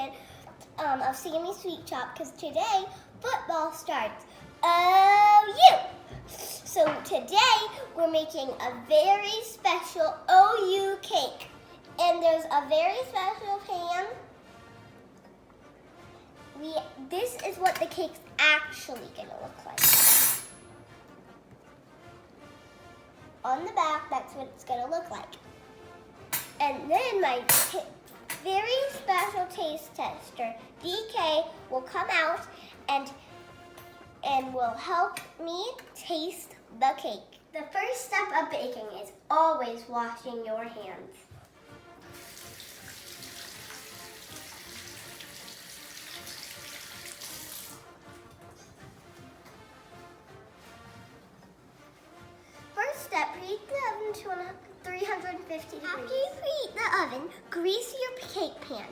edition of Sammy's Sweet Shop because today football starts. So today we're making a very special OU cake. And there's a very special pan. This is what the cake's actually gonna look like. On the back, that's what it's gonna look like. And then my very special taste tester, DK, will come out and will help me taste the cake. The first step of baking is always washing your hands. First step, preheat the oven to 350 degrees. After you preheat the oven, grease your cake pan.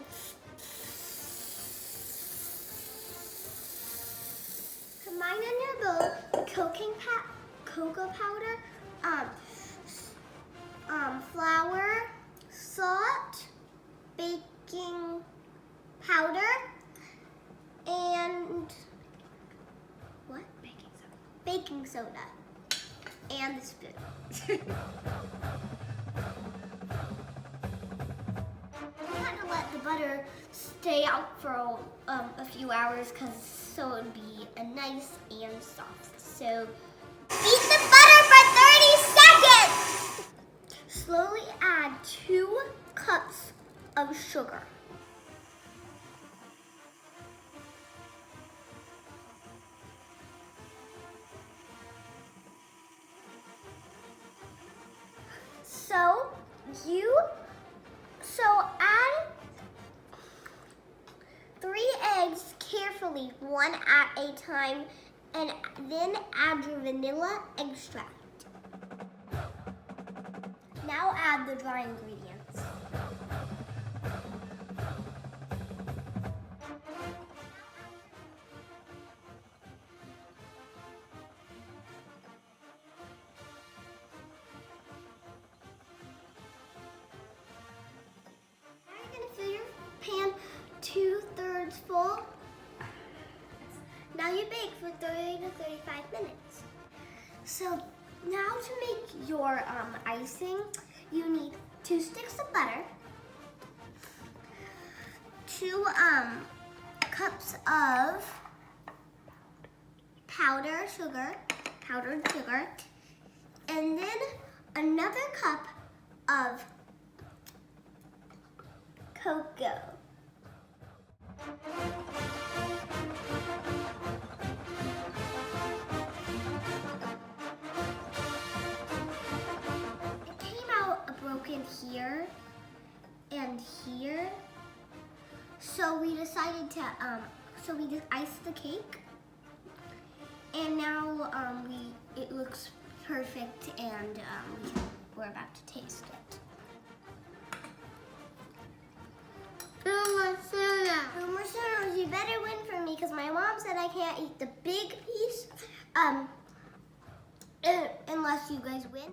Combine in your bowl cocoa powder, flour, salt, baking powder, and what? Baking soda. And the spoon. You have to let the butter stay out for a few hours so it would be nice and soft. So beat the butter for 30 seconds. Slowly add 2 cups of sugar. So add 3 eggs carefully, 1 at a time, and then add your vanilla extract. Now add the dry ingredients. Pan 2/3 full. Now you bake for 30 to 35 minutes. So now to make your icing, you need 2 sticks of butter, 2 cups of powdered sugar, and then another cup of cocoa. It came out broken here and here, so we decided to we just iced the cake, and now it looks perfect, and we're about to taste it. You better win for me because my mom said I can't eat the big piece unless you guys win.